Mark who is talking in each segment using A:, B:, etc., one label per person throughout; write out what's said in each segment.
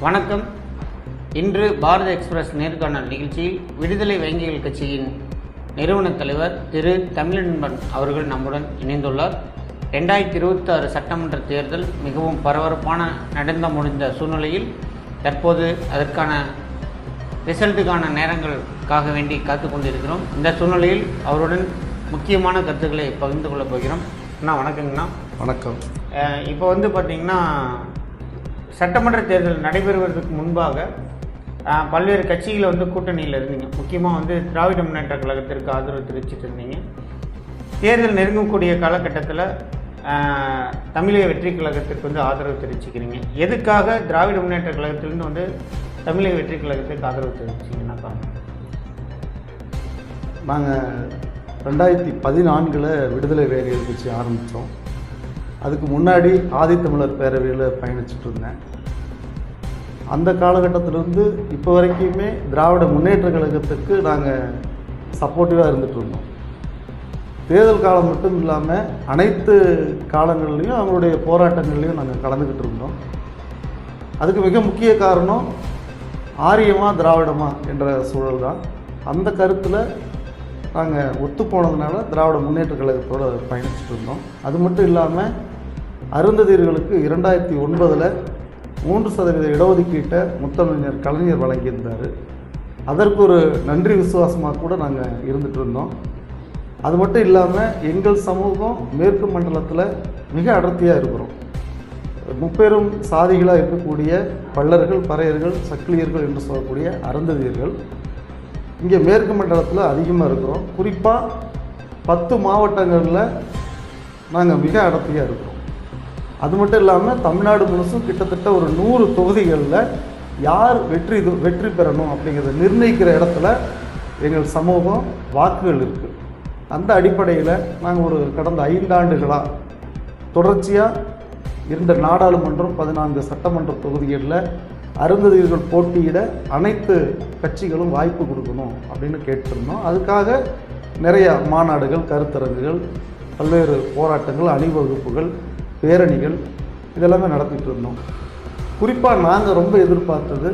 A: வணக்கம். இன்று பாரத எக்ஸ்பிரஸ் நேர்காணல் நிகழ்ச்சியில் விடுதலை வங்கிகள் கட்சியின் நிறுவன தலைவர் திரு தமிழன்பன் அவர்கள் நம்முடன் இணைந்துள்ளார். 2026 சட்டமன்ற தேர்தல் மிகவும் பரபரப்பான முடிந்த சூழ்நிலையில் தற்போது அதற்கான ரிசல்ட்டுக்கான நேரங்களுக்காக வேண்டி காத்து கொண்டிருக்கிறோம். இந்த சூழ்நிலையில் அவருடன் முக்கியமான கருத்துக்களை பகிர்ந்து கொள்ளப் போகிறோம். அண்ணா வணக்கங்கண்ணா.
B: வணக்கம்.
A: இப்போ பார்த்திங்கன்னா சட்டமன்ற தேர்தல் நடைபெறுவதற்கு முன்பாக பல்வேறு கட்சிகளை கூட்டணியில் இருந்தீங்க. முக்கியமாக திராவிட முன்னேற்ற கழகத்திற்கு ஆதரவு தெரிவிச்சுட்டு இருந்தீங்க. தேர்தல் நெருங்கக்கூடிய காலகட்டத்தில் தமிழக வெற்றி கழகத்திற்கு ஆதரவு தெரிவிச்சுக்கிறீங்க. எதுக்காக திராவிட முன்னேற்ற கழகத்திலிருந்து தமிழக வெற்றி கழகத்திற்கு ஆதரவு தெரிவிச்சிங்கன்னாக்கா,
B: நாங்கள் 2014 விடுதலை வேலைகள் கட்சி ஆரம்பித்தோம். அதுக்கு முன்னாடி ஆதித்தமிழர் பேரவையில் பயணிச்சுட்டு இருந்தேன். அந்த காலகட்டத்திலேருந்து இப்போ வரைக்குமே திராவிட முன்னேற்ற கழகத்துக்கு நாங்கள் சப்போர்ட்டிவாக இருந்துகிட்டு இருந்தோம். தேர்தல் காலம் மட்டும் இல்லாமல் அனைத்து காலங்கள்லேயும் அவங்களுடைய போராட்டங்கள்லையும் நாங்கள் கலந்துக்கிட்டு இருந்தோம். அதுக்கு மிக முக்கிய காரணம் ஆரியமா திராவிடமா என்ற சூழல் தான். அந்த கருத்தில் நாங்கள் ஒத்துப்போனதுனால திராவிட முன்னேற்ற கழகத்தோடு பயணிச்சுட்டு இருந்தோம். அது மட்டும் இல்லாமல் அருந்ததியர்களுக்கு 2009 3% இடஒதுக்கீட்டை முத்தமிழர் கலைஞர் வழங்கியிருந்தார். அதற்கு ஒரு நன்றி விசுவாசமாக கூட நாங்கள் இருந்துகிட்டு இருந்தோம். அது மட்டும் இல்லாமல் எங்கள் சமூகம் மேற்கு மண்டலத்தில் மிக அடர்த்தியாக இருக்கிறோம். முப்பெரும் சாதிகளாக இருக்கக்கூடிய பல்லர்கள், பறையர்கள், சக்கிலியர்கள் என்று சொல்லக்கூடிய அருந்ததியர்கள் இங்கே மேற்கு மண்டலத்தில் அதிகமாக இருக்கிறோம். குறிப்பாக 10 மாவட்டங்களில் நாங்கள் மிக அடர்த்தியாக இருக்கிறோம். அது மட்டும் இல்லாமல் தமிழ்நாடு முழுசும் கிட்டத்தட்ட ஒரு 100 தொகுதிகளில் யார் வெற்றி பெறணும் அப்படிங்கிறத நிர்ணயிக்கிற இடத்துல எங்கள் சமூகம் வாக்குகள் இருக்குது. அந்த அடிப்படையில் நாங்கள் ஒரு கடந்த 5 ஆண்டுகளாக தொடர்ச்சியாக 2 நாடாளுமன்றம் 14 சட்டமன்ற தொகுதிகளில் அருந்ததியர்கள் போட்டியிட அனைத்து கட்சிகளும் வாய்ப்பு கொடுக்கணும் அப்படின்னு கேட்டிருந்தோம். அதுக்காக நிறைய மாநாடுகள், கருத்தரங்குகள், பல்வேறு போராட்டங்கள், அணிவகுப்புகள், பேரணிகள் இதெல்லாமே நடத்திட்டு இருந்தோம். குறிப்பாக நாங்கள் ரொம்ப எதிர்பார்த்தது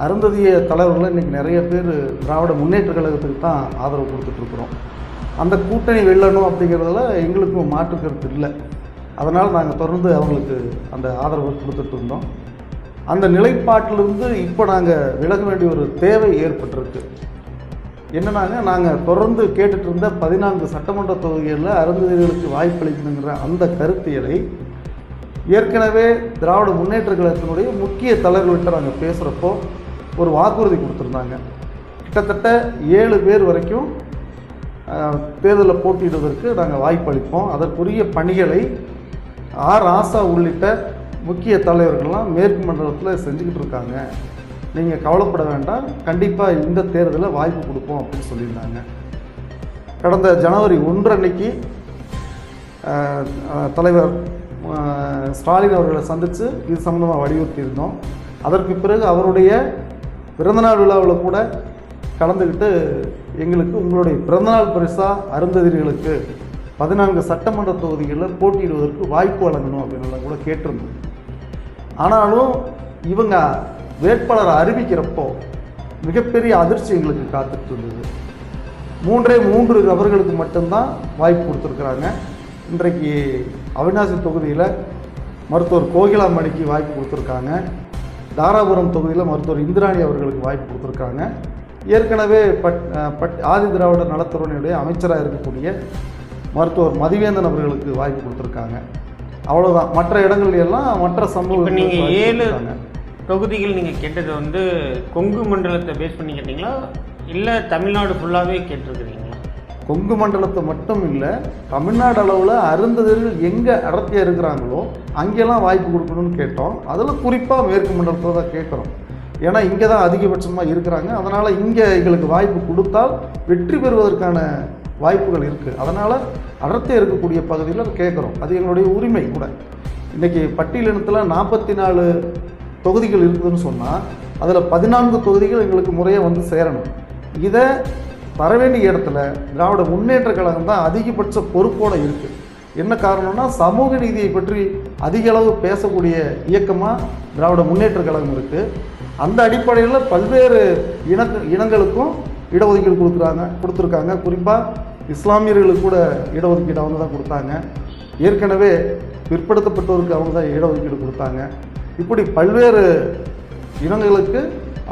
B: அருந்ததிய தலைவர்கள் இன்றைக்கி நிறைய பேர் திராவிட முன்னேற்ற கழகத்துக்கு தான் ஆதரவு கொடுத்துட்ருக்குறோம். அந்த கூட்டணி வெல்லணும் அப்படிங்கிறதுல எங்களுக்கும் மாற்று கருத்து இல்லை. அதனால் நாங்கள் தொடர்ந்து அவங்களுக்கு அந்த ஆதரவை கொடுத்துட்டு இருந்தோம். அந்த நிலைப்பாட்டிலிருந்து இப்போ நாங்கள் விலக வேண்டிய ஒரு தேவை ஏற்பட்டிருக்கு. என்னன்னாங்க, நாங்கள் தொடர்ந்து கேட்டுட்டு இருந்த 14 சட்டமன்ற தொகுதிகளில் அருந்ததியர்களுக்கு வாய்ப்பளிக்கணுங்கிற அந்த கருத்தியலை ஏற்கனவே திராவிட முன்னேற்ற கழகத்தினுடைய முக்கிய தலைவர்கள்ட்ட நாங்கள் பேசுகிறப்போ ஒரு வாக்குறுதி கொடுத்துருந்தாங்க. கிட்டத்தட்ட 7 பேர் வரைக்கும் தேர்தலில் போட்டியிடுவதற்கு நாங்கள் வாய்ப்பளிப்போம். அதற்குரிய பணிகளை ராசா உள்ளிட்ட முக்கிய தலைவர்கள்லாம் மேற்கு மண்டலத்தில் செஞ்சுக்கிட்டு இருக்காங்க. நீங்கள் கவலைப்பட வேண்டாம், கண்டிப்பாக இந்த தேர்தலில் வாய்ப்பு கொடுப்போம் அப்படின்னு சொல்லியிருந்தாங்க. கடந்த ஜனவரி 1 அன்னைக்கு தலைவர் ஸ்டாலின் அவர்களை சந்தித்து இது சம்மந்தமாக வலியுறுத்தியிருந்தோம். அதற்கு பிறகு அவருடைய பிறந்தநாள் விழாவில் கூட கலந்துக்கிட்டு எங்களுக்கு உங்களுடைய பிறந்தநாள் பரிசாக அருந்ததியர்களுக்கு 14 சட்டமன்ற தொகுதிகளில் போட்டியிடுவதற்கு வாய்ப்பு வழங்கணும் அப்படின்னு கூட கேட்டிருந்தோம். ஆனாலும் இவங்க வேட்பாளரை அறிவிக்கிறப்போ மிகப்பெரிய அதிர்ச்சி எங்களுக்கு காத்துட்டு இருந்தது. 3 நபர்களுக்கு மட்டும்தான் வாய்ப்பு கொடுத்துருக்குறாங்க. இன்றைக்கு அவிநாசி தொகுதியில் மருத்துவர் கோகிலாமணிக்கு வாய்ப்பு கொடுத்துருக்காங்க. தாராபுரம் தொகுதியில் மருத்துவர் இந்திராணி அவர்களுக்கு வாய்ப்பு கொடுத்துருக்காங்க. ஏற்கனவே ஆதி திராவிடர் நலத்துறையினுடைய அமைச்சராக இருக்கக்கூடிய மருத்துவர் மதிவேந்தன் அவர்களுக்கு வாய்ப்பு கொடுத்துருக்காங்க. அவ்வளோதான். மற்ற இடங்கள் எல்லாம் மற்ற சமூகம்.
A: நீங்கள் 7 தொகுதிகள் நீங்கள் கேட்டது கொங்கு மண்டலத்தை பேஸ் பண்ணி கேட்டிங்களா, இல்லை தமிழ்நாடு ஃபுல்லாகவே கேட்டிருக்கிறீங்களா?
B: கொங்கு மண்டலத்தை மட்டும் இல்லை, தமிழ்நாடு அளவில் அருந்ததியர்கள் எங்கே அடர்த்தியாக இருக்கிறாங்களோ அங்கெல்லாம் வாய்ப்பு கொடுக்கணும்னு கேட்டோம். அதில் குறிப்பாக மேற்கு மண்டலத்தை தான் கேட்குறோம். ஏன்னா இங்கே தான் அதிகபட்சமாக இருக்கிறாங்க. அதனால் இங்கே எங்களுக்கு வாய்ப்பு கொடுத்தால் வெற்றி பெறுவதற்கான வாய்ப்புகள் இருக்குது. அதனால் அடர்த்தியாக இருக்கக்கூடிய பகுதியில் கேட்குறோம். அது எங்களுடைய உரிமை கூட. இன்றைக்கி பட்டியலினத்தில் 44 தொகுதிகள் இருக்குதுன்னு சொன்னால் அதில் 14 தொகுதிகள் எங்களுக்கு முறையாக சேரணும். இதை தர வேண்டிய இடத்துல திராவிட முன்னேற்ற கழகம் தான் அதிகபட்ச பொறுப்போடு இருக்குது. என்ன காரணம்னா சமூக நீதியை பற்றி அதிக அளவு பேசக்கூடிய இயக்கமாக திராவிட முன்னேற்ற கழகம் இருக்குது. அந்த அடிப்படையில் பல்வேறு இனங்களுக்கும் இடஒதுக்கீடு கொடுத்துருக்காங்க. குறிப்பாக இஸ்லாமியர்களுக்கு கூட இடஒதுக்கீடு அவங்க தான் கொடுத்தாங்க. ஏற்கனவே பிற்படுத்தப்பட்டோருக்கு அவங்க தான் இடஒதுக்கீடு கொடுத்தாங்க. இப்படி பல்வேறு இனங்களுக்கு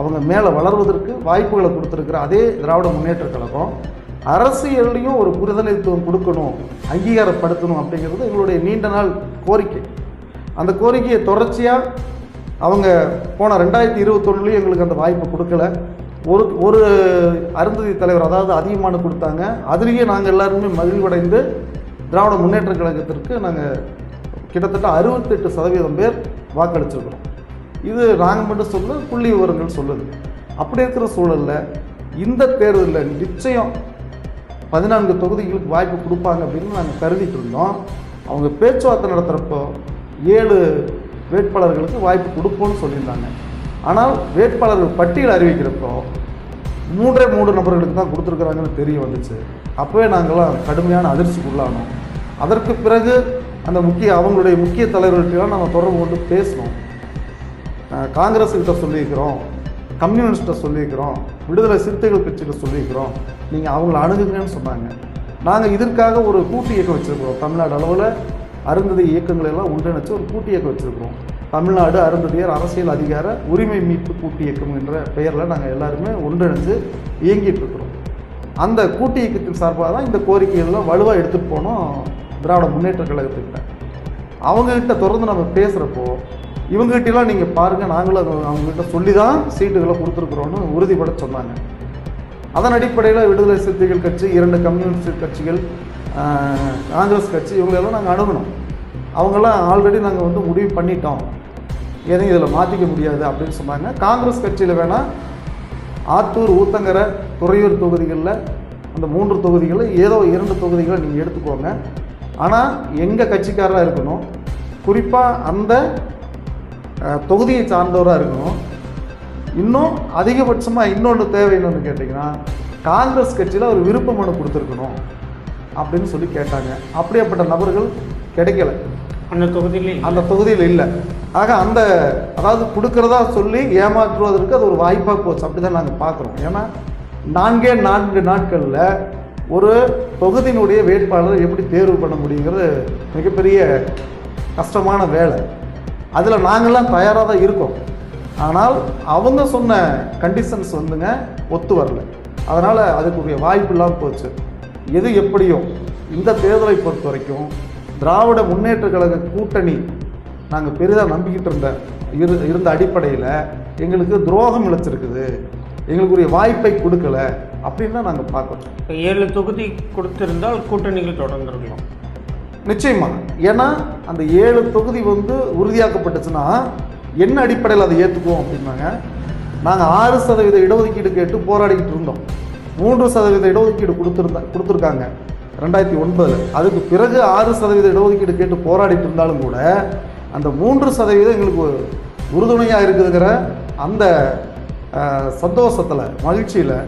B: அவங்க மேலே வளர்வதற்கு வாய்ப்புகளை கொடுத்துருக்கிற அதே திராவிட முன்னேற்ற கழகம் அரசியல்லையும் ஒரு புரிதலைத்துவம் கொடுக்கணும், அங்கீகாரப்படுத்தணும் அப்படிங்கிறது எங்களுடைய நீண்ட நாள் கோரிக்கை. அந்த கோரிக்கையை தொடர்ச்சியாக அவங்க போன 2021 எங்களுக்கு அந்த வாய்ப்பை கொடுக்கல. ஒரு அருந்ததி தலைவர் அதாவது அதிகமான கொடுத்தாங்க. அதுலேயே நாங்கள் எல்லாருமே மகிழ்வடைந்து திராவிட முன்னேற்ற கழகத்திற்கு நாங்கள் கிட்டத்தட்ட 68% பேர் வாக்களிச்சிருக்கிறோம். இது நாங்கள் மட்டும் சொல்ல புள்ளி விவரங்கள் சொல்லுது. அப்படி இருக்கிற சூழலில் இந்த தேர்தலில் நிச்சயம் 14 தொகுதிகளுக்கு வாய்ப்பு கொடுப்பாங்க அப்படின்னு நாங்கள் கருதிட்டு இருந்தோம். அவங்க பேச்சுவார்த்தை நடத்துகிறப்போ 7 வேட்பாளர்களுக்கு வாய்ப்பு கொடுப்போம்னு சொல்லியிருந்தாங்க. ஆனால் வேட்பாளர்கள் பட்டியல் அறிவிக்கிறப்போ 3 நபர்களுக்கு தான் கொடுத்துருக்குறாங்கன்னு தெரிய வந்துச்சு. அப்போவே நாங்கள்லாம் கடுமையான அதிர்ச்சிக்குள்ளானோம். அதற்கு பிறகு அந்த அவங்களுடைய முக்கிய தலைவர்கள்ட்டெல்லாம் நம்ம தொடர்பு கொண்டு பேசணும். காங்கிரஸ்கிட்ட சொல்லியிருக்கிறோம், கம்யூனிஸ்ட்டை சொல்லியிருக்கிறோம், விடுதலை சிறுத்தைகள் கட்சியில சொல்லியிருக்கிறோம், நீங்கள் அவங்கள அணுகுங்கன்னு சொன்னாங்க. நாங்கள் இதற்காக ஒரு கூட்டு இயக்கம் வச்சுருக்கிறோம். தமிழ்நாடு அளவில் அருந்ததி இயக்கங்களெல்லாம் ஒன்றிணைச்சு ஒரு கூட்டு இயக்கம் வச்சுருக்கிறோம். தமிழ்நாடு அருந்ததியர் அரசியல் அதிகார உரிமை மீட்பு கூட்டு இயக்கம் என்ற பெயரில் நாங்கள் எல்லாருமே ஒன்றிணைஞ்சு இயங்கிட்டு இருக்கிறோம். அந்த கூட்டு இயக்கத்தின் சார்பாக தான் இந்த கோரிக்கைகள்லாம் வலுவாக எடுத்துகிட்டு போனோம் திராவிட முன்னேற்ற கழகத்துக்கிட்ட. அவங்ககிட்ட தொடர்ந்து நம்ம பேசுகிறப்போ இவங்ககிட்டலாம் நீங்கள் பாருங்கள், நாங்களும் அவங்ககிட்ட சொல்லி தான் சீட்டுகளை கொடுத்துருக்குறோன்னு உறுதிப்பட சொன்னாங்க. அதன் அடிப்படையில் விடுதலை சிறுத்தைகள் கட்சி, 2 கம்யூனிஸ்ட் கட்சிகள், காங்கிரஸ் கட்சி இவங்களெல்லாம் நாங்கள் அணுகணும். அவங்களாம் ஆல்ரெடி நாங்கள் முடிவு பண்ணிட்டோம், எதையும் இதில் மாற்றிக்க முடியாது அப்படின்னு சொன்னாங்க. காங்கிரஸ் கட்சியில் வேணால் ஆத்தூர், ஊத்தங்கரை, துறையூர் தொகுதிகளில் அந்த 3 தொகுதிகளில் ஏதோ 2 தொகுதிகளை நீங்கள் எடுத்துக்கோங்க. ஆனால் எங்கள் கட்சிக்காரராக இருக்கணும், குறிப்பாக அந்த தொகுதியை சார்ந்தவராக இருக்கணும். இன்னும் அதிகபட்சமாக இன்னொன்று தேவை என்னன்னு கேட்டிங்கன்னா, காங்கிரஸ் கட்சியில் ஒரு விருப்ப மனு கொடுத்துருக்கணும் அப்படின்னு சொல்லி கேட்டாங்க. அப்படியேப்பட்ட நபர்கள் கிடைக்கல அந்த தொகுதியில் இல்லை. ஆக அதாவது கொடுக்குறதா சொல்லி ஏமாற்றுவதற்கு அது ஒரு வாய்ப்பாக போச்சு. அப்படி தான் நாங்கள் பார்க்குறோம். ஏன்னா 4 நாட்களில் ஒரு தொகுதியினுடைய வேட்பாளரை எப்படி தேர்வு பண்ண முடியுங்கிறது மிகப்பெரிய கஷ்டமான வேலை. அதில் நாங்கள்லாம் தயாராக தான் இருக்கோம். ஆனால் அவங்க சொன்ன கண்டிஷன்ஸ் ஒத்து வரல. அதனால் அதுக்குரிய வாய்ப்பு இல்லாமல் போச்சு. எது எப்படியோ இந்த தேர்தலை பொறுத்த வரைக்கும் திராவிட முன்னேற்ற கழக கூட்டணி நாங்கள் பெரிதாக நம்பிக்கிட்டு இருந்த அடிப்படையில் எங்களுக்கு துரோகம் இழைச்சிருக்குது, எங்களுக்குரிய வாய்ப்பை கொடுக்கல அப்படின்னு தான் நாங்கள் பார்க்குறோம்.
A: 7 தொகுதி கொடுத்திருந்தால் கூட்டணிகள் தொடர்ந்துருக்கலாம்
B: நிச்சயமாக. ஏன்னா அந்த 7 தொகுதி உறுதியாக்கப்பட்டுச்சுன்னா என்ன அடிப்படையில் அதை ஏற்றுக்குவோம் அப்படின்னாங்க. நாங்கள் 6% இடஒதுக்கீடு கேட்டு போராடிக்கிட்டு இருந்தோம். 3% இடஒதுக்கீடு கொடுத்துருக்காங்க 2009. அதுக்கு பிறகு 6% இடஒதுக்கீடு கேட்டு போராடிட்டு இருந்தாலும் கூட அந்த 3% எங்களுக்கு உறுதுணையாக இருக்குதுங்கிற அந்த சந்தோஷத்தில், மகிழ்ச்சியில்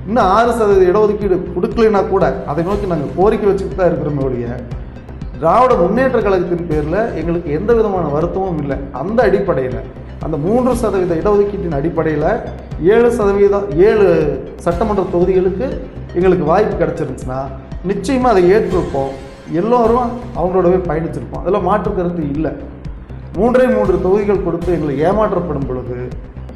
B: இன்னும் 6% இடஒதுக்கீடு கொடுக்கலைன்னா கூட அதை நோக்கி நாங்கள் கோரிக்கை வச்சுக்கிட்டு தான் இருக்கிறோமே ஒழிய திராவிட முன்னேற்ற கழகத்தின் பேரில் எங்களுக்கு எந்த விதமான வருத்தமும் இல்லை. அந்த அடிப்படையில் அந்த 3% இடஒதுக்கீட்டின் அடிப்படையில் 7 சட்டமன்ற தொகுதிகளுக்கு எங்களுக்கு வாய்ப்பு கிடச்சிருந்துச்சுன்னா நிச்சயமாக அதை ஏற்றிருப்போம். எல்லோரும் அவங்களோடவே பயணிச்சிருப்போம். அதில் மாற்று கருத்து இல்லை. 3 தொகுதிகள் கொடுத்து எங்களுக்கு ஏமாற்றப்படும் பொழுது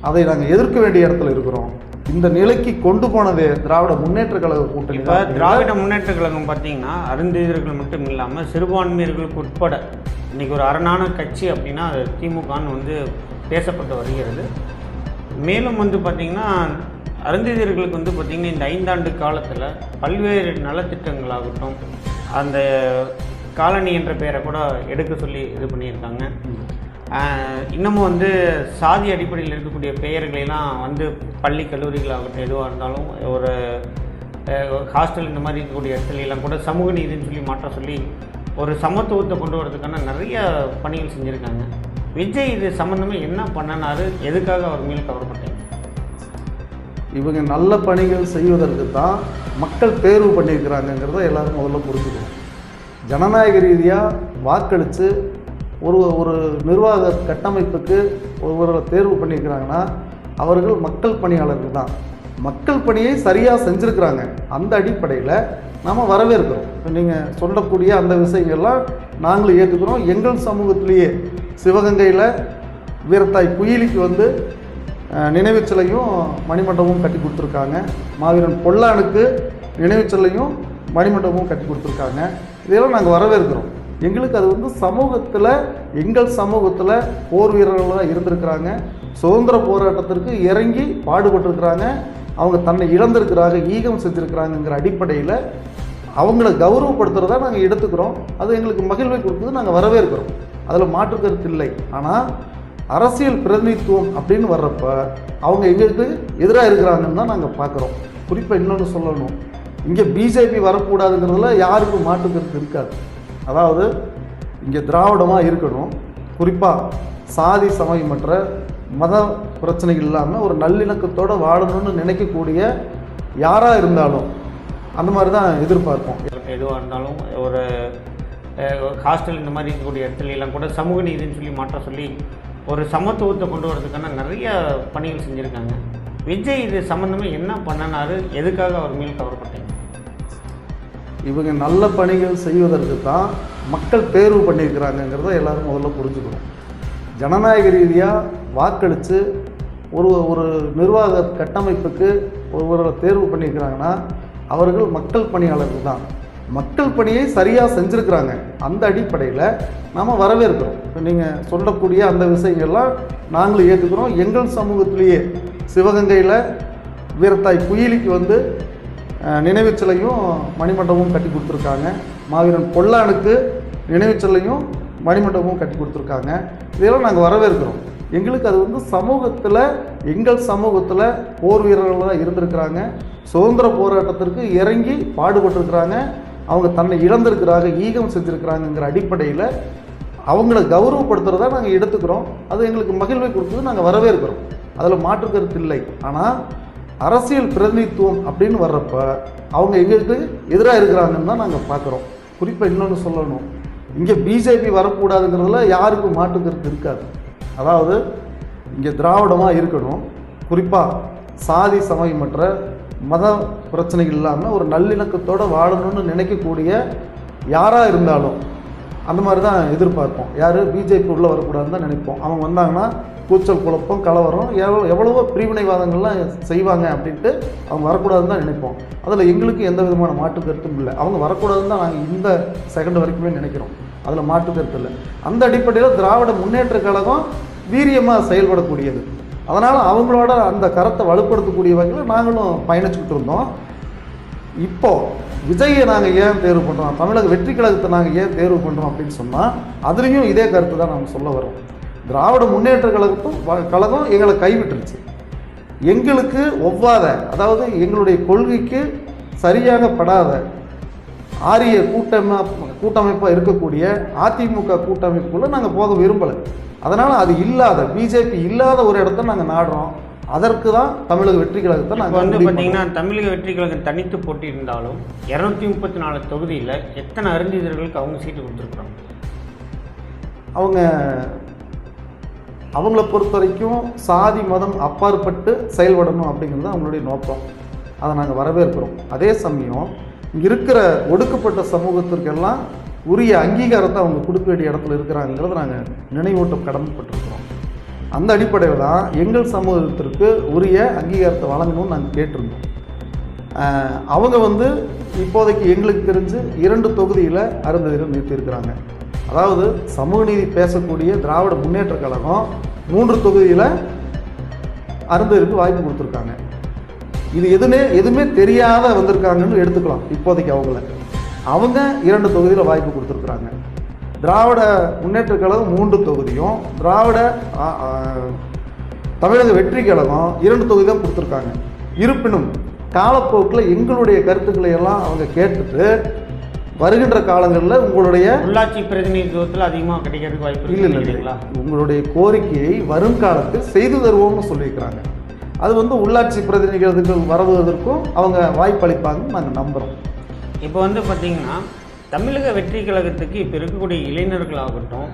B: அதை நாங்கள் எதிர்க்க வேண்டிய இடத்துல இருக்கிறோம். இந்த நிலைக்கு கொண்டு போனது திராவிட முன்னேற்ற கழக கூட்டணி.
A: இப்போ திராவிட முன்னேற்ற கழகம் பார்த்தீங்கன்னா அருந்ததியர்கள் மட்டும் இல்லாமல் சிறுபான்மையர்களுக்கு உட்பட இன்றைக்கி ஒரு அரணான கட்சி அப்படின்னா அது திமுகன்னு பேசப்பட்டு வருகிறது. மேலும் பார்த்திங்கன்னா அருந்ததியர்களுக்கு பார்த்திங்கன்னா இந்த 5 ஆண்டு காலத்தில் பல்வேறு நலத்திட்டங்களாகட்டும், அந்த காலனி என்ற பெயரை கூட எடுக்க சொல்லி இது பண்ணியிருக்காங்க. இன்னமும் சாதி அடிப்படையில் இருக்கக்கூடிய பெயர்களெல்லாம் பள்ளி கல்லூரிகளாகட்டும் எதுவாக இருந்தாலும் ஒரு ஹாஸ்டல் இந்த மாதிரி இருக்கக்கூடிய இடத்துலலாம் கூட சமூக நீதினு சொல்லி மாற்ற சொல்லி ஒரு சமத்துவத்தை கொண்டு வரதுக்கான நிறைய பணிகள் செஞ்சுருக்காங்க. விஜய் இது சம்மந்தமாக என்ன பண்ணினாரு, எதுக்காக அவர் மேல் கவரப்பட்டீங்க?
B: இவங்க நல்ல பணிகள் செய்வதற்கு தான் மக்கள் தேர்வு பண்ணியிருக்கிறாங்கங்கிறத எல்லாரும் முதல்ல புரிஞ்சுக்கணும். ஜனநாயக ரீதியாக வாக்களித்து ஒரு ஒரு நிர்வாக கட்டமைப்புக்கு ஒருவரை தேர்வு பண்ணியிருக்கிறாங்கன்னா அவர்கள் மக்கள் பணியாளர்கள் தான். மக்கள் பணியை சரியாக செஞ்சுருக்கிறாங்க. அந்த அடிப்படையில் நாம் வரவேற்கிறோம். நீங்கள் சொல்லக்கூடிய அந்த விஷயங்கள்லாம் நாங்களும் ஏற்றுக்கிறோம். எங்கள் சமூகத்திலேயே சிவகங்கையில் வீரத்தாய் குயிலிக்கு வந்து நினைவுச்சிலையும் மணிமண்டபமும் கட்டி கொடுத்துருக்காங்க. மாவீரன் பொல்லானுக்கு நினைவுச்சிலையும் மணிமண்டபமும் கட்டி கொடுத்துருக்காங்க. இதெல்லாம் நாங்கள் வரவேற்கிறோம். எங்களுக்கு அது வந்து சமூகத்தில் எங்கள் சமூகத்தில் போர் வீரர்களாக இருந்திருக்கிறாங்க. சுதந்திர போராட்டத்திற்கு இறங்கி பாடுபட்டிருக்கிறாங்க. அவங்க தன்னை இழந்திருக்கிறாங்க, ஈகம் செஞ்சுருக்கிறாங்கங்கிற அடிப்படையில் அவங்கள கௌரவப்படுத்துகிறதா நாங்கள் எடுத்துக்கிறோம். அது எங்களுக்கு மகிழ்வை கொடுக்குது, நாங்கள் வரவேற்கிறோம். அதில் மாற்று கருத்து இல்லை. ஆனால் அரசியல் பிரதிநிதித்துவம் அப்படின்னு வர்றப்ப அவங்க எங்களுக்கு எதிராக இருக்கிறாங்கன்னு தான் நாங்கள் பார்க்குறோம். குறிப்பாக இன்னொன்று சொல்லணும், இங்கே பிஜேபி வரக்கூடாதுங்கிறதுல யாருக்கும் மாற்று கருத்து இருக்காது. அதாவது இங்கே திராவிடமாக இருக்கணும், குறிப்பாக சாதி சமயமற்ற மத பிரச்சனைகள் இல்லாமல் ஒரு நல்லிணக்கத்தோடு வாழணும்னு நினைக்கக்கூடிய யாராக இருந்தாலும் அந்த மாதிரி தான் எதிர்பார்ப்போம்.
A: எதுவாக இருந்தாலும் ஒரு ஹாஸ்டல் இந்த மாதிரி இருக்கக்கூடிய இடத்துல எல்லாம் கூட சமூக நீதினு சொல்லி மாற்ற சொல்லி ஒரு சமத்துவத்தை கொண்டு வரதுக்கான நிறைய பணிகள் செஞ்சுருக்காங்க. விஜய் இது சம்மந்தமாக என்ன பண்ணினாரு, எதுக்காக அவர் மேல் கவரப்பட்டீங்க?
B: இவங்க நல்ல பணிகள் செய்வதற்கு தான் மக்கள் தேர்வு பண்ணியிருக்கிறாங்கங்கிறத எல்லோரும் முதல்ல புரிஞ்சுக்கணும். ஜனநாயக ரீதியாக வாக்களித்து ஒரு ஒரு நிர்வாக கட்டமைப்புக்கு ஒருவரை தேர்வு பண்ணியிருக்கிறாங்கன்னா அவர்கள் மக்கள் பணியாளர்கள் தான். மக்கள் பணியை சரியாக செஞ்சுருக்கிறாங்க. அந்த அடிப்படையில் நாம் வரவேற்கிறோம். நீங்கள் சொல்லக்கூடிய அந்த விஷயங்கள்லாம் நாங்களும் ஏற்றுக்கிறோம். எங்கள் சமூகத்திலேயே சிவகங்கையில் வீரத்தாய் குயிலிக்கு வந்து நினைவுச்சிலையும் மணிமண்டபமும் கட்டி கொடுத்துருக்காங்க. மாவீரன் பொல்லானுக்கு நினைவுச்சிலையும் மணிமண்டபமும் கட்டி கொடுத்துருக்காங்க. இதெல்லாம் நாங்கள் வரவேற்கிறோம். எங்களுக்கு அது வந்து சமூகத்தில் எங்கள் சமூகத்தில் போர் வீரர்களாக இருந்திருக்கிறாங்க. சுதந்திர போராட்டத்திற்கு இறங்கி பாடுபட்டிருக்கிறாங்க. அவங்க தன்னை இழந்திருக்கிறாங்க, ஈகம் செஞ்சுருக்கிறாங்கங்கிற அடிப்படையில் அவங்கள கௌரவப்படுத்துகிறதா நாங்கள் எடுத்துக்கிறோம். அது எங்களுக்கு மகிழ்வை கொடுக்குது, நாங்கள் வரவேற்கிறோம். அதில் மாற்று கருத்து இல்லை. ஆனால் அரசியல் பிரதிநிதித்துவம் அப்படின்னு வர்றப்ப அவங்க எங்களுக்கு எதிராக இருக்கிறாங்கன்னு தான் நாங்கள் பார்க்குறோம். குறிப்பாக இன்னொன்று சொல்லணும், இங்கே பிஜேபி வரக்கூடாதுங்கிறதுல யாருக்கும் மாற்று கருத்து இருக்காது. அதாவது இங்கே திராவிடமாக இருக்கணும், குறிப்பாக சாதி சமயமற்ற மத பிரச்சனைகள் இல்லாமல் ஒரு நல்லிணக்கத்தோடு வாழணும்னு நினைக்கக்கூடிய யாராக இருந்தாலும் அந்த மாதிரி தான் எதிர்பார்ப்போம். யார் பிஜேபி உள்ளே வரக்கூடாதுன்னு தான் நினைப்போம். அவங்க வந்தாங்கன்னா கூச்சல் குழப்பம் கலவரம் எவ்வளவோ பிரிவினைவாதங்கள்லாம் செய்வாங்க அப்படின்ட்டு அவங்க வரக்கூடாதுன்னு தான் நினைப்போம். அதில் எங்களுக்கு எந்த விதமான மாற்று கருத்தும் இல்லை. அவங்க வரக்கூடாதுன்னு தான் நாங்கள் இந்த செகண்ட் வரைக்குமே நினைக்கிறோம். அதில் மாற்று கருத்து இல்லை. அந்த அடிப்படையில் திராவிட முன்னேற்ற கழகம் வீரியமாக செயல்படக்கூடியது. அதனால் அவங்களோட அந்த கருத்தை வலுப்படுத்தக்கூடிய வகையில் நாங்களும் பயணிச்சுக்கிட்டு இருந்தோம். இப்போது விஜயை நாங்கள் ஏன் தேர்வு பண்ணுறோம், தமிழக வெற்றி கழகத்தை நாங்கள் ஏன் தேர்வு பண்ணுறோம் அப்படின்னு சொன்னால் அதுலேயும் இதே கருத்து தான் நாங்கள் சொல்ல வரோம். திராவிட முன்னேற்ற கழகம் எங்களை கைவிட்டுருச்சு. எங்களுக்கு ஒவ்வாத, அதாவது எங்களுடைய கொள்கைக்கு சரியாக படாத ஆரிய கூட்டமைப்பாக இருக்கக்கூடிய அதிமுக கூட்டமைப்புக்குள்ளே நாங்கள் போக விரும்பலை. அதனால் அது இல்லாத பிஜேபி இல்லாத ஒரு இடத்த நாங்கள் நாடுறோம். அதற்கு தான் தமிழக வெற்றி கழகத்தை நாங்கள்
A: வந்து பார்த்தீங்கன்னா தமிழக வெற்றி கழகம் தனித்து போட்டியிருந்தாலும் 234 தொகுதியில் எத்தனை அருந்திதர்களுக்கு அவங்க சீட்டு கொடுத்துருக்குறாங்க?
B: அவங்கள பொறுத்த வரைக்கும் சாதி மதம் அப்பாற்பட்டு செயல்படணும் அப்படிங்கிறது அவங்களுடைய நோக்கம். அதை நாங்கள் வரவேற்கிறோம். அதே சமயம் இங்கே இருக்கிற ஒடுக்கப்பட்ட சமூகத்திற்கெல்லாம் உரிய அங்கீகாரத்தை அவங்க கொடுக்க வேண்டிய இடத்துல இருக்கிறாங்கிறத நாங்கள் நினைவூட்ட கடமைப்பட்டிருக்கிறோம். அந்த அடிப்படையில் தான் எங்கள் சமூகத்திற்கு உரிய அங்கீகாரத்தை வழங்கணும்னு நாங்கள் கேட்டிருந்தோம். அவங்க வந்து இப்போதைக்கு எங்களுக்கு தெரிஞ்சு 2 தொகுதியில் அருந்ததிகள் நிறுத்தியிருக்கிறாங்க. அதாவது சமூக நீதி பேசக்கூடிய திராவிட முன்னேற்ற கழகம் 3 தொகுதியில் அருந்ததிற்கு வாய்ப்பு கொடுத்துருக்காங்க. இது எதுவுமே தெரியாத வந்திருக்காங்கன்னு எடுத்துக்கலாம். இப்போதைக்கு அவங்க 2 தொகுதியில் வாய்ப்பு கொடுத்துருக்குறாங்க. திராவிட முன்னேற்ற கழகம் 3 தொகுதியும், தமிழக வெற்றி கழகம் 2 தொகுதி தான் கொடுத்துருக்காங்க. இருப்பினும் காலப்போக்கில் எங்களுடைய கருத்துக்களை எல்லாம் அவங்க கேட்டுட்டு வருகின்ற காலங்களில் உங்களுடைய
A: உள்ளாட்சி பிரதிநிதித்துவத்தில் அதிகமாக கிடைக்கிறதுக்கு வாய்ப்பு
B: இல்லைங்களா, உங்களுடைய கோரிக்கையை வருங்காலத்தில் செய்து தருவோம்னு சொல்லியிருக்கிறாங்க. அது வந்து உள்ளாட்சி பிரதிநிதிகள் வருவதற்கும் அவங்க வாய்ப்பு அளிப்பாங்கன்னு நாங்கள் நம்புகிறோம்.
A: இப்போ வந்து பார்த்திங்கன்னா தமிழக வெற்றி கழகத்துக்கு இப்போ இருக்கக்கூடிய இளைஞர்களாகட்டும்,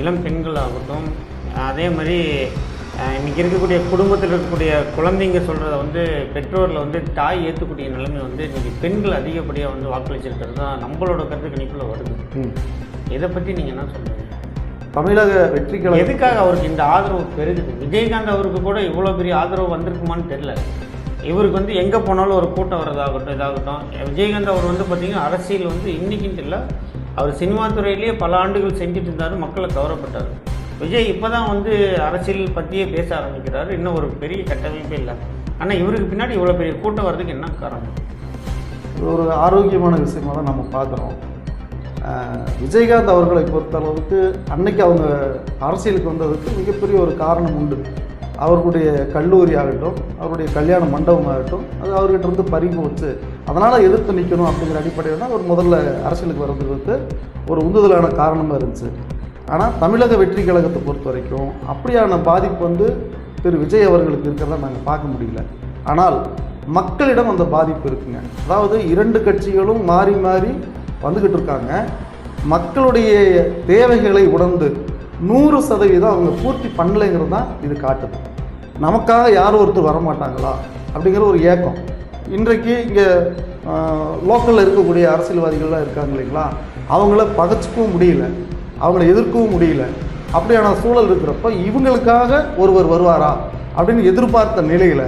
A: இளம் பெண்களாகட்டும், அதே மாதிரி இன்றைக்கி இருக்கக்கூடிய குடும்பத்தில் இருக்கக்கூடிய குழந்தைங்க சொல்கிறத வந்து பெற்றோரில் வந்து தாய் ஏற்றக்கூடிய நிலைமை வந்து இன்றைக்கி பெண்கள் அதிகப்படியாக வந்து வாக்களிச்சிருக்கிறது தான் நம்மளோட கருத்து கணிப்பில் வருது. இதை பற்றி நீங்கள் என்ன சொல்லுங்கள்?
B: தமிழக வெற்றி கழகம்
A: எதுக்காக அவருக்கு இந்த ஆதரவு பெருகுது? விஜயகாந்த் அவருக்கு கூட இவ்வளோ பெரிய ஆதரவு வந்திருக்குமான்னு தெரியல. இவருக்கு வந்து எங்கே போனாலும் ஒரு கூட்டம் வர்றதாகட்டும் இதாகட்டும். விஜயகாந்த் அவர் வந்து பார்த்திங்கன்னா அரசியல் வந்து இன்றைக்கின்ட்டு இல்லை, அவர் சினிமா துறையிலேயே பல ஆண்டுகள் செஞ்சுட்டு இருந்தார், மக்களை கவரப்பட்டார். விஜய் இப்போ தான் வந்து அரசியல் பற்றியே பேச ஆரம்பிக்கிறாரு, இன்னும் ஒரு பெரிய கட்டமைப்பே இல்லை. ஆனால் இவருக்கு பின்னாடி இவ்வளோ பெரிய கூட்டம் வர்றதுக்கு என்ன காரணம்?
B: ஒரு ஆரோக்கியமான விஷயமாக தான் நம்ம பார்க்குறோம். விஜயகாந்த் அவர்களை பொறுத்தளவுக்கு அன்னைக்கு அவங்க அரசியலுக்கு வந்ததுக்கு மிகப்பெரிய ஒரு காரணம் உண்டு. அவர்களுடைய கல்லூரி ஆகட்டும், அவருடைய கல்யாண மண்டபம் ஆகட்டும், அது அவர்கிட்ட இருந்து பறிப்பு வச்சு அதனால் எதிர்த்து நிற்கணும் அப்படிங்கிற அடிப்படையில் தான் அவர் முதல்ல அரசியலுக்கு வர்றதுக்கு ஒரு உந்துதலான காரணமாக இருந்துச்சு. ஆனால் தமிழக வெற்றி கழகத்தை பொறுத்த வரைக்கும் அப்படியான பாதிப்பு வந்து திரு விஜய் அவர்களுக்கு இருக்கிறதா நாங்கள் பார்க்க முடியல. ஆனால் மக்களிடம் அந்த பாதிப்பு இருக்குங்க. அதாவது இரண்டு கட்சிகளும் மாறி மாறி வந்துக்கிட்டு இருக்காங்க. மக்களுடைய தேவைகளை உணர்ந்து 100% அவங்க பூர்த்தி பண்ணலைங்கிறது தான் இது காட்டுது. நமக்காக யாரும் ஒருத்தர் வரமாட்டாங்களா அப்படிங்கிற ஒரு ஏக்கம் இன்றைக்கு இங்கே லோக்கலில் இருக்கக்கூடிய அரசியல்வாதிகள்லாம் இருக்காங்க இல்லைங்களா, அவங்கள பகைச்சிக்கவும் முடியல, அவங்கள எதிர்க்கவும் முடியல. அப்படியான சூழல் இருக்கிறப்ப இவங்களுக்காக ஒருவர் வருவாரா அப்படின்னு எதிர்பார்த்த நிலையில்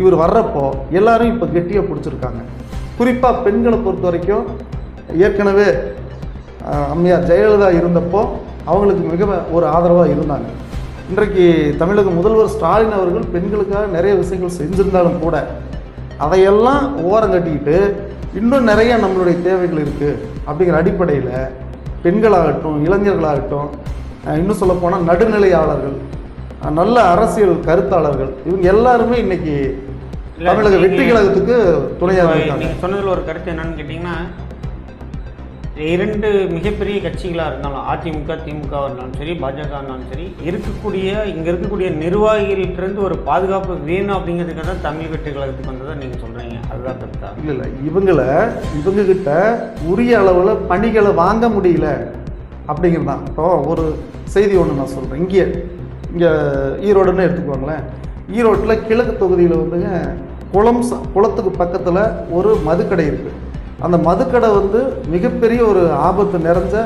B: இவர் வர்றப்போ எல்லாரும் இப்போ கெட்டியாக பிடிச்சிருக்காங்க. குறிப்பாக பெண்களை பொறுத்த வரைக்கும் ஏற்கனவே அம்மையார் ஜெயலலிதா இருந்தப்போ அவங்களுக்கு மிக ஒரு ஆதரவாக இருந்தாங்க. இன்றைக்கு தமிழக முதல்வர் ஸ்டாலின் அவர்கள் பெண்களுக்காக நிறைய விஷயங்கள் செஞ்சிருந்தாலும் கூட அதையெல்லாம் ஓரங்கட்டிக்கிட்டு இன்னும் நிறைய நம்மளுடைய தேவைகள் இருக்குது அப்படிங்கிற அடிப்படையில் பெண்களாகட்டும், இளைஞர்களாகட்டும், இன்னும் சொல்லப்போனால் நடுநிலையாளர்கள், நல்ல அரசியல் கருத்தாளர்கள், இவங்க எல்லாருமே இன்னைக்கு தமிழக வெற்றி கழகத்துக்கு துணையாக இருக்காங்க.
A: நீங்கள் சொன்னதில் ஒரு கருத்து என்னன்னு கேட்டிங்கன்னா, இரண்டு மிகப்பெரிய கட்சிகளாக இருந்தாலும் அதிமுக திமுக இருந்தாலும் சரி, பாஜக இருந்தாலும் சரி, இங்கே இருக்கக்கூடிய நிர்வாகிகளிலிருந்து ஒரு பாதுகாப்பு வேணும் அப்படிங்கிறதுக்காக தான் தமிழ் வெற்றி கழகத்துக்கு வந்ததை நீங்கள் சொல்கிறீங்க. அதுதான் கருத்தா?
B: இல்லை, இவங்ககிட்ட உரிய அளவில் பணிகளை வாங்க முடியல அப்படிங்கிறது தான். இப்போ ஒரு செய்தி ஒன்று நான் சொல்கிறேன். இங்கே ஈரோடுன்னு எடுத்துக்குவாங்களேன். ஈரோட்டில் கிழக்கு தொகுதியில் வந்துங்க குளத்துக்கு பக்கத்தில் ஒரு மதுக்கடை இருக்குது. அந்த மதுக்கடை வந்து மிகப்பெரிய ஒரு ஆபத்து நிறைஞ்ச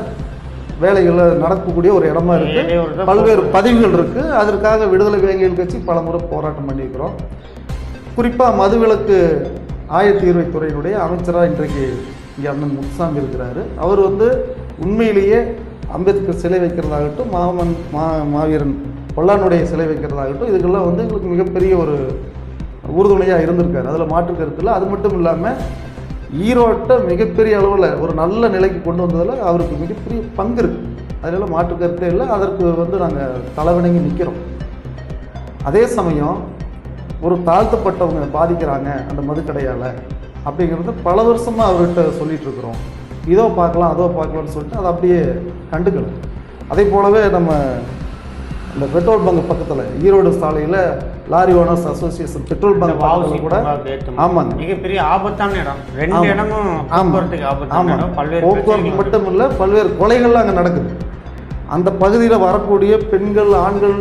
B: வேலைகளை நடக்கக்கூடிய ஒரு இடமா இருக்குது. பல்வேறு பதிவுகள் இருக்குது. அதற்காக விடுதலை வேங்கைகள் கட்சி பல முறை போராட்டம் பண்ணியிருக்கிறோம். குறிப்பாக மதுவிலக்கு ஆயத்தீர்வைத்துறையினுடைய அமைச்சராக இன்றைக்கு இங்கே அண்ணன் முத்துசாமி இருக்கிறாரு. அவர் வந்து உண்மையிலேயே அம்பேத்கர் சிலை வைக்கிறதாகட்டும், மாவீரன் பொல்லானுடைய சிலை வைக்கிறதாகட்டும், இதுக்கெல்லாம் வந்து எங்களுக்கு மிகப்பெரிய ஒரு உறுதுணையாக இருந்திருக்காரு. அதில் மாற்று கருத்து இல்லை. அது மட்டும் இல்லாமல் ஈரோட்டை மிகப்பெரிய அளவில் ஒரு நல்ல நிலைக்கு கொண்டு வந்ததில் அவருக்கு மிகப்பெரிய பங்கு இருக்குது. அதனால மாற்று கருத்தே இல்லை. அதற்கு வந்து நாங்கள் தலைவணங்கி நிற்கிறோம். அதே சமயம் ஒரு தாழ்த்தப்பட்டவங்க பாதிக்கிறாங்க அந்த மதுக்கடையால் அப்படிங்கிறது பல வருஷமாக அவர்கிட்ட சொல்லிகிட்டு இருக்கிறோம். இதோ பார்க்கலாம் அதோ பார்க்கலாம்னு சொல்லிட்டு அதை அப்படியே கண்டுக்கல. அதே போலவே நம்ம இந்த பெட்ரோல் பங்க் பக்கத்தில் ஈரோடு சாலையில் lorry owners association petrol bunk கூட ஆமாங்க
A: மிகப்பெரிய ஆபத்தான இடம். ரெண்டு இடமும்
B: போக்குவரத்து மட்டும் இல்லை, பல்வேறு கொலைகள்லாம் அங்கே நடக்குது. அந்த பகுதியில் வரக்கூடிய பெண்கள், ஆண்கள்,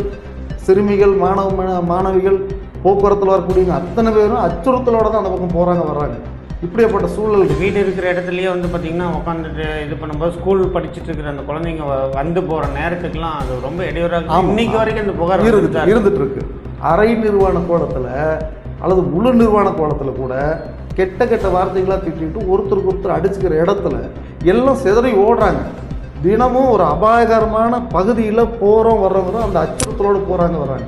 B: சிறுமிகள், மாணவிகள், போக்குவரத்தில் வரக்கூடியவங்க அத்தனை பேரும் அச்சுறுத்தலோடு தான் அந்த பக்கம் போகிறாங்க வர்றாங்க. இப்படியாப்பட்ட சூழல்
A: வீடு இருக்கிற இடத்துலையே வந்து பார்த்திங்கன்னா உட்காந்துட்டு இது பண்ணும்போது ஸ்கூல் படிச்சுட்டு இருக்கிற அந்த குழந்தைங்க வந்து போகிற நேரத்துக்குலாம் அது ரொம்ப இடையூறாக இன்னைக்கு வரைக்கும் அந்த புகார்
B: இருந்துட்டு இருக்கு. அரை நிர்வாண கோலத்தில் அல்லது முழு நிர்வாண கோலத்தில் கூட கெட்ட கெட்ட வார்த்தைகளாக திட்டிட்டு ஒருத்தருக்கு ஒருத்தர் அடிச்சுக்கிற இடத்துல எல்லாம் சிதறி ஓடுறாங்க. தினமும் ஒரு அபாயகரமான பகுதியில் போகிறோம் வர்றவங்க தான் அந்த அச்சுறுத்தலோடு போகிறாங்க வர்றாங்க.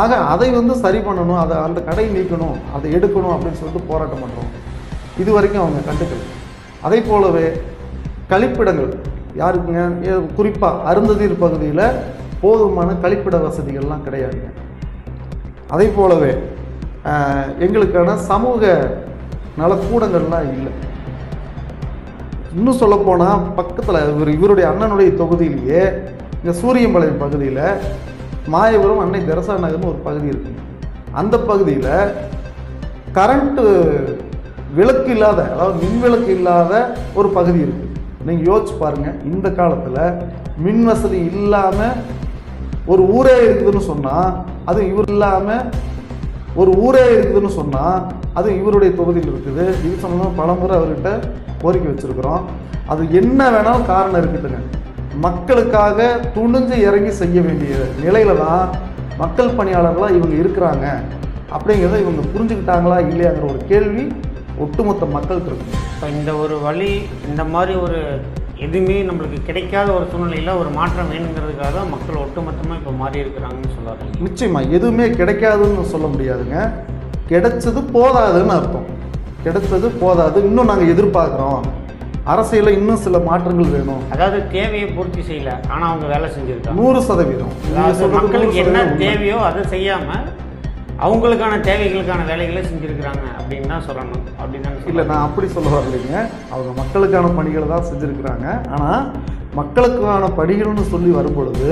B: ஆக அதை வந்து சரி பண்ணணும், அதை அந்த கடை நீக்கணும், அதை எடுக்கணும் அப்படின்னு சொல்லிட்டு போராட்டம் பண்ணுறோம். இது வரைக்கும் அவங்க கண்டுக்கல. அதே போலவே கழிப்பிடங்கள் யாருக்குங்க, குறிப்பாக அருந்ததிர் பகுதியில் போதுமான கழிப்பிட வசதிகள்லாம் கிடையாதுங்க. அதே போலவே எங்களுக்கான சமூக நலக்கூடங்கள்லாம் இல்லை. இன்னும் சொல்லப்போனால் பக்கத்தில் இவருடைய அண்ணனுடைய தொகுதியிலேயே இந்த சூரியம்பாளையம் பகுதியில் மாயபுரம் அன்னை தெரசா நகர்னு ஒரு பகுதி இருக்குங்க. அந்த பகுதியில் கரண்ட்டு விளக்கு இல்லாத, அதாவது மின் விளக்கு இல்லாத ஒரு பகுதி இருக்குது. நீங்கள் யோசிச்சு பாருங்கள், இந்த காலத்தில் மின் வசதி இல்லாமல் ஒரு ஊரே இருக்குதுன்னு சொன்னால், அது இவர் இல்லாமல் ஒரு ஊரே இருக்குதுன்னு சொன்னால் அது இவருடைய தொகுதியில் இருக்குது. இது சம்பந்தமாக பலமுறை அவர்கிட்ட கோரிக்கை வச்சுருக்கிறோம். அது என்ன வேணாலும் காரணம் இருக்குதுங்க. மக்களுக்காக துணிஞ்சு இறங்கி செய்ய வேண்டிய நிலையில தான் மக்கள் பணியாளர்களாக இவங்க இருக்கிறாங்க அப்படிங்கிறத இவங்க புரிஞ்சுக்கிட்டாங்களா இல்லையாங்கிற ஒரு கேள்வி ஒட்டுமொத்த மக்களுக்கு இருக்கு.
A: இப்போ இந்த ஒரு வழி, இந்த மாதிரி ஒரு எதுவுமே நம்மளுக்கு கிடைக்காத ஒரு சூழ்நிலையில் ஒரு மாற்றம் வேணுங்கிறதுக்காக தான் மக்கள் ஒட்டுமொத்தமாக இப்போ மாறி இருக்கிறாங்கன்னு சொல்லுவாங்க.
B: நிச்சயமாக எதுவுமே கிடைக்காதுன்னு சொல்ல முடியாதுங்க. கிடைச்சது போதாதுன்னு அர்த்தம். கிடைச்சது போதாது, இன்னும் நாங்கள் எதிர்பார்க்குறோம், அரசியலில் இன்னும் சில மாற்றங்கள் வேணும்.
A: அதாவது தேவையை பூர்த்தி செய்யல, ஆனால் அவங்க வேலை செஞ்சுருக்காங்க
B: 100%.
A: மக்களுக்கு என்ன தேவையோ அதை செய்யாமல் அவங்களுக்கான தேவைகளுக்கான வேலைகளை செஞ்சுருக்கிறாங்க அப்படின்னு தான் சொல்லணும். அப்படின்னு தான்
B: இல்லை, நான் அப்படி சொல்ல வரலைங்க. அவங்க மக்களுக்கான பணிகளை தான் செஞ்சுருக்கிறாங்க. ஆனால் மக்களுக்கான பணிகள்னு சொல்லி வரும்பொழுது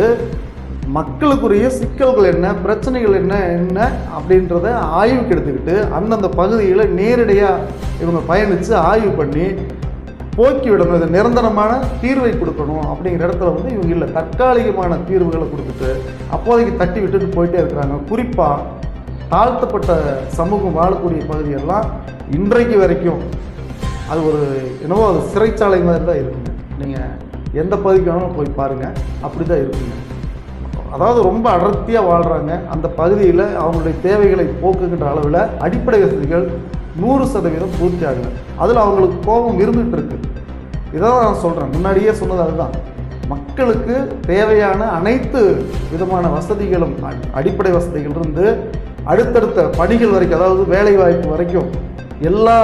B: மக்களுக்குரிய சிக்கல்கள் என்ன, பிரச்சனைகள் என்ன அப்படின்றத ஆய்வுக்கு எடுத்துக்கிட்டு அந்தந்த பகுதியில் நேரடியாக இவங்க பயணித்து ஆய்வு பண்ணி போக்கி விடணும், இது நிரந்தரமான தீர்வை கொடுக்கணும் அப்படிங்கிற இடத்துல வந்து இவங்க இல்லை, தற்காலிகமான தீர்வுகளை கொடுத்துட்டு அப்போதைக்கு தட்டி விட்டுட்டு போயிட்டே இருக்கிறாங்க. குறிப்பாக தாழ்த்தப்பட்ட சமூகம் வாழக்கூடிய பகுதியெல்லாம் இன்றைக்கு வரைக்கும் அது ஒரு என்னவோ அது சிறைச்சாலை மாதிரி தான் இருக்குங்க. நீங்கள் எந்த பகுதிக்கு வேணாலும் போய் பாருங்கள், அப்படி தான் இருக்குங்க. அதாவது ரொம்ப அடர்த்தியாக வாழ்கிறாங்க. அந்த பகுதியில் அவங்களுடைய தேவைகளை போக்குகின்ற அளவில் அடிப்படை வசதிகள் 100% பூர்த்தி ஆகலை. அதில் அவங்களுக்கு கோபம் இருந்துகிட்டு இருக்கு. இதான் நான் சொல்கிறேன், முன்னாடியே சொன்னது அதுதான். மக்களுக்கு தேவையான அனைத்து விதமான வசதிகளும், அடிப்படை வசதிகள் இருந்து அடுத்தடுத்த பணிகள் வரைக்கும், அதாவது வேலை வாய்ப்பு வரைக்கும் எல்லா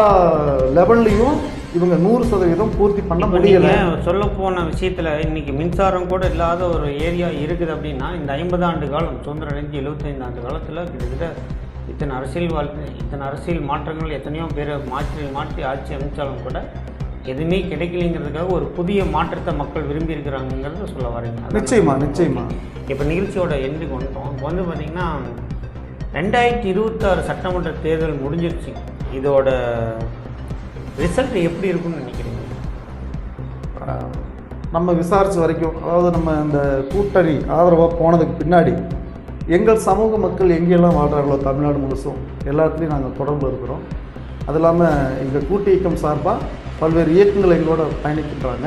B: லெவல்லையும் இவங்க 100% பூர்த்தி பண்ண முடியல.
A: சொல்ல போன விஷயத்தில் இன்னைக்கு மின்சாரம் கூட இல்லாத ஒரு ஏரியா இருக்குது அப்படின்னா, இந்த 50 ஆண்டு காலம் சுதந்திரம் அடைஞ்சு 75 ஆண்டு காலத்தில் கிட்டத்தட்ட இத்தனை அரசியல் மாற்றங்கள் எத்தனையோ பேரை மாற்றி ஆட்சி அமைச்சாலும் கூட எதுவுமே கிடைக்கலைங்கிறதுக்காக ஒரு புதிய மாற்றத்தை மக்கள் விரும்பி இருக்கிறாங்கிறத சொல்ல வரீங்க.
B: நிச்சயமா.
A: இப்போ நிகழ்ச்சியோட எண்டுக்கு வந்துட்டோம். இப்போ வந்து பார்த்திங்கன்னா 2026 சட்டமன்ற தேர்தல் முடிஞ்சிருச்சு. இதோட ரிசல்ட் எப்படி இருக்குன்னு நினைக்கிறீங்க?
B: நம்ம விசாரித்த வரைக்கும், அதாவது நம்ம இந்த கூட்டணி ஆதரவாக போனதுக்கு பின்னாடி எங்கள் சமூக மக்கள் எங்கெல்லாம் வாழ்கிறார்களோ தமிழ்நாடு முழுசும் எல்லாத்துலேயும் நாங்கள் தொடர்பில் இருக்கிறோம். அது இல்லாமல் எங்கள் கூட்டு இயக்கம் சார்பாக பல்வேறு இயக்கங்கள் எங்களோட பயணிக்கின்றாங்க.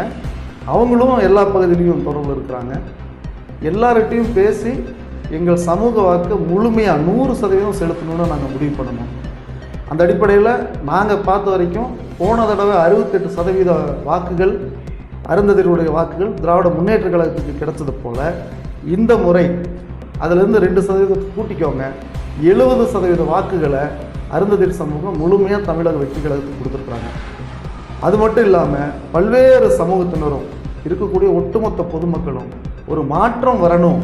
B: அவங்களும் எல்லா பகுதியிலையும் தொடர்பில் இருக்கிறாங்க. எல்லார்கிட்டையும் பேசி எங்கள் சமூக வாக்கு முழுமையாக 100% செலுத்தணும்னு நாங்கள் முடிவு பண்ணணும். அந்த அடிப்படையில் நாங்கள் பார்த்த வரைக்கும் போன தடவை 68% வாக்குகள் அருந்ததியருடைய வாக்குகள் திராவிட முன்னேற்ற கழகத்துக்கு கிடைச்சது போல் இந்த முறை அதிலிருந்து 2% கூட்டிக்கோங்க, 70% வாக்குகளை அருந்ததியர் சமூகம் முழுமையாக தமிழக வெற்றி கழகத்துக்கு கொடுத்துருக்குறாங்க. அது மட்டும் இல்லாமல் பல்வேறு சமூகத்தினரும் இருக்கக்கூடிய ஒட்டுமொத்த பொதுமக்களும் ஒரு மாற்றம் வரணும்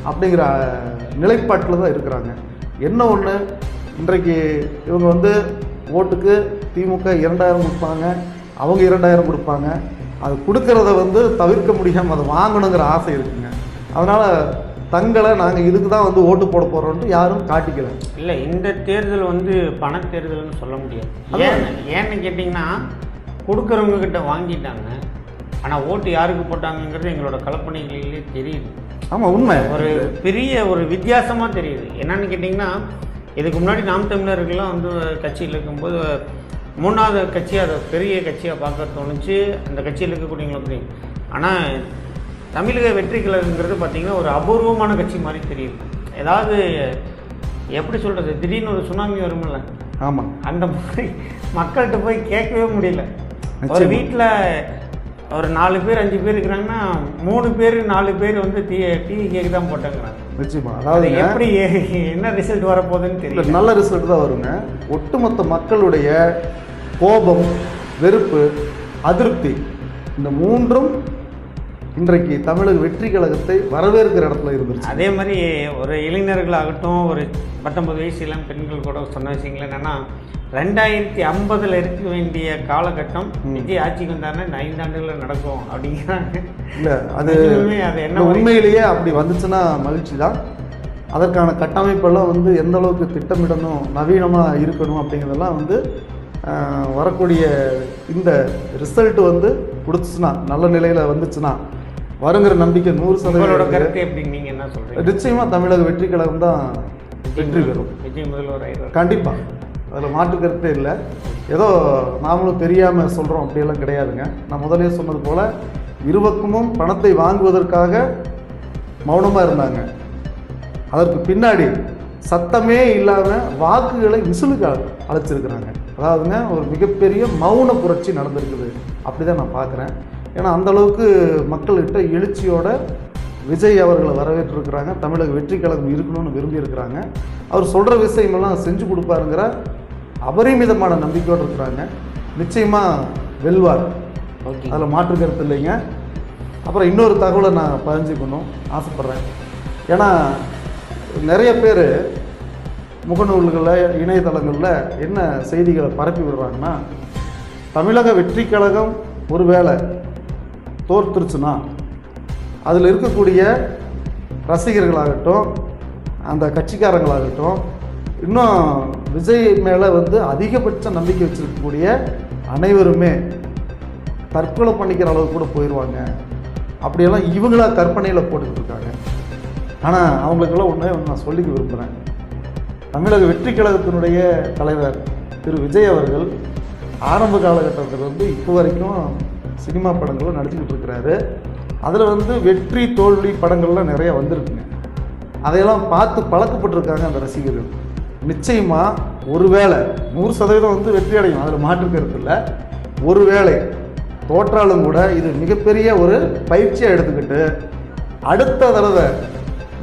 B: அப்படிங்கிற நிலைப்பாட்டில் தான் இருக்கிறாங்க. என்ன ஒன்று, இன்றைக்கு இவங்க வந்து ஓட்டுக்கு திமுக 2000 கொடுப்பாங்க, அவங்க 2000 கொடுப்பாங்க. அது கொடுக்கறத வந்து தவிர்க்க முடியாமல் அதை வாங்கணுங்கிற ஆசை இருக்குங்க. அதனால் தங்களை நாங்கள் இதுக்கு தான் வந்து ஓட்டு போட போகிறோன்ட்டு யாரும் காட்டிக்கல.
A: இல்லை, இந்த தேர்தல் வந்து பண தேர்தல்னு சொல்ல முடியாது. ஏன்னு கேட்டிங்கன்னா, கொடுக்குறவங்க கிட்ட வாங்கிட்டாங்க, ஆனால் ஓட்டு யாருக்கு போட்டாங்கங்கிறது எங்களோட கலப்பணிகளிலே தெரியுது.
B: ஆமாம், உண்மை.
A: ஒரு பெரிய ஒரு வித்தியாசமாக தெரியுது. என்னன்னு கேட்டிங்கன்னா, இதுக்கு முன்னாடி நாம் தமிழர்கள்லாம் வந்து கட்சியில் இருக்கும்போது 3வது கட்சி அதை பெரிய கட்சியாக பார்க்க தோணுச்சு, அந்த கட்சியில் இருக்கக்கூடியவங்களுக்கு தெரியும். ஆனால் தமிழக வெற்றி கழகங்கிறது பார்த்திங்கன்னா ஒரு அபூர்வமான கட்சி மாதிரி தெரியுது. ஏதாவது எப்படி சொல்கிறது, திடீர்னு ஒரு சுனாமி வருமில்ல,
B: ஆமாம்,
A: அந்த மாதிரி மக்கள்கிட்ட போய் கேட்கவே முடியல. ஒரு வீட்டில் ஒரு 4 பேர் 5 பேர் இருக்கிறாங்கன்னா 3 பேர் 4 பேர் வந்து டிவி கேக்கு தான் போட்டாங்கிறாங்க.
B: நிச்சயமா. அதாவது
A: எப்படி என்ன ரிசல்ட் வரப்போகுதுன்னு தெரியல.
B: நல்ல ரிசல்ட் தான் வருங்க. ஒட்டுமொத்த மக்களுடைய கோபம், வெறுப்பு, அதிருப்தி, இந்த 3ம் இன்றைக்கு தமிழக வெற்றி கழகத்தை வரவேற்கிற இடத்துல இருந்துருச்சு.
A: அதே மாதிரி ஒரு இளைஞர்களாகட்டும், ஒரு 19 வயசு இளம் பெண்கள் கூட சொன்ன விஷயங்கள் என்னென்னா, 2050 இருக்க வேண்டிய காலகட்டம் விஜய் ஆட்சிக்கு வந்தாருன்னா இந்த 5 ஆண்டுகளில் நடக்கும் அப்படிங்கிறாங்க.
B: இல்லை, அது
A: என்ன
B: உண்மையிலேயே அப்படி வந்துச்சுன்னா மகிழ்ச்சி தான். அதற்கான கட்டமைப்பெல்லாம் வந்து எந்த அளவுக்கு திட்டமிடணும், நவீனமாக இருக்கணும் அப்படிங்கிறதெல்லாம் வந்து வரக்கூடிய இந்த ரிசல்ட் வந்து கொடுத்துச்சுன்னா, நல்ல நிலையில் வந்துச்சுன்னா வருங்கிற நம்பிக்கை 100%
A: கருத்து எப்படி நீங்கள் என்ன சொல்கிறீங்க?
B: நிச்சயமாக தமிழக வெற்றி கழகம் தான் வெற்றி பெறும்.
A: விஜய் முதல்வர்
B: கண்டிப்பாக, அதில் மாற்று கருத்தே இல்லை. ஏதோ நாமளும் தெரியாமல் சொல்கிறோம் அப்படியெல்லாம் கிடையாதுங்க. நான் முதலே சொன்னது போல் இருபக்கமும் பணத்தை வாங்குவதற்காக மௌனமாக இருந்தாங்க. அதற்கு பின்னாடி சத்தமே இல்லாமல் வாக்குகளை விசிலுக்கு அழைச்சிருக்கிறாங்க. அதாவதுங்க ஒரு மிகப்பெரிய மௌன புரட்சி நடந்திருக்குது, அப்படி தான் நான் பார்க்குறேன். ஏன்னா அந்தளவுக்கு மக்கள்கிட்ட எழுச்சியோட விஜய் அவர்களை வரவேற்றிருக்கிறாங்க. தமிழக வெற்றி கழகம் இருக்கணும்னு விரும்பியிருக்கிறாங்க. அவர் சொல்கிற விஷயமெல்லாம் செஞ்சு கொடுப்பாருங்கிற அபரிமிதமான நம்பிக்கையோடு இருக்கிறாங்க. நிச்சயமாக வெல்வார், அதில் மாற்று கருத்து இல்லைங்க. அப்புறம் இன்னொரு தகவலை நான் பதிஞ்சுக்கணும் ஆசைப்பட்றேன். ஏன்னா நிறைய பேர் முகநூல்களில் இணையதளங்களில் என்ன செய்திகளை பரப்பி விடுறாங்கன்னா, தமிழக வெற்றி கழகம் ஒரு வேளை தோற்றுருச்சுன்னா அதில் இருக்கக்கூடிய ரசிகர்களாகட்டும், அந்த கட்சிக்காரங்களாகட்டும், இன்னும் விஜய் மேலே வந்து அதிகபட்ச நம்பிக்கை வச்சுருக்கக்கூடிய அனைவருமே தற்கொலை பண்ணிக்கிற அளவுக்கு கூட போயிடுவாங்க. அப்படியெல்லாம் இவங்களா கற்பனையில் போட்டுக்கிட்டு இருக்காங்க. ஆனால் அவங்களுக்கெல்லாம் ஒன்று நான் சொல்லிக்க விரும்புகிறேன். தமிழக வெற்றி கழகத்தினுடைய தலைவர் திரு விஜய் அவர்கள் ஆரம்ப காலகட்டத்திலிருந்து இப்போ வரைக்கும் சினிமா படங்களும் நடிச்சுக்கிட்டு இருக்கிறாரு. அதில் வந்து வெற்றி தோல்வி படங்கள்லாம் நிறையா வந்திருக்குங்க. அதையெல்லாம் பார்த்து பழக்கப்பட்டிருக்காங்க அந்த ரசிகர்கள். நிச்சயமாக ஒருவேளை 100% வந்து வெற்றி அடையும், அதில் மாற்று கருத்து இல்லை. ஒருவேளை தோற்றாலும் கூட இது மிகப்பெரிய ஒரு பயிற்சியாக எடுத்துக்கிட்டு அடுத்த தடவை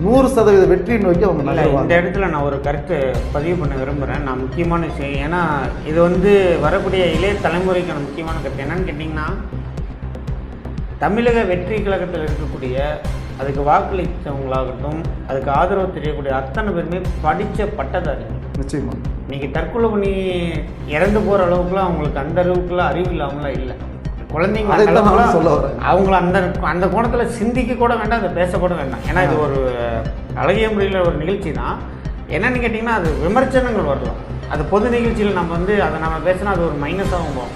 B: 100% வெற்றி நோக்கி அவங்க நகருவாங்க.
A: இந்த இடத்துல நான் ஒரு கருத்து பதிவு பண்ண விரும்புகிறேன். நான் முக்கியமான விஷயம், ஏன்னா இது வந்து வரக்கூடிய இளைய தலைமுறைக்கான முக்கியமான கருத்து என்னன்னு கேட்டிங்கன்னா, தமிழக வெற்றி கழகத்தில் இருக்கக்கூடிய அதுக்கு வாக்களித்தவங்களாகட்டும், அதுக்கு ஆதரவு தெரியக்கூடிய அத்தனை பேருமே படித்த பட்டதாரி.
B: நிச்சயமாக
A: நீங்கள் தற்கொலை பண்ணி இறந்து போகிற அளவுக்குலாம் அவங்களுக்கு அந்த அளவுக்குலாம் அறிவு இல்லாமலாம் இல்லை. குழந்தைங்க அவங்கள அந்த அந்த கோணத்தில் சிந்திக்க கூட வேண்டாம், அதை பேசக்கூட வேண்டாம். ஏன்னா இது ஒரு அழகிய முறையில் ஒரு நிகழ்ச்சி தான். என்னென்னு கேட்டிங்கன்னா, அது விமர்சனங்கள் வரலாம். அது பொது நிகழ்ச்சியில் நம்ம வந்து அதை நம்ம பேசினா அது ஒரு மைனஸாகவும் போகும்.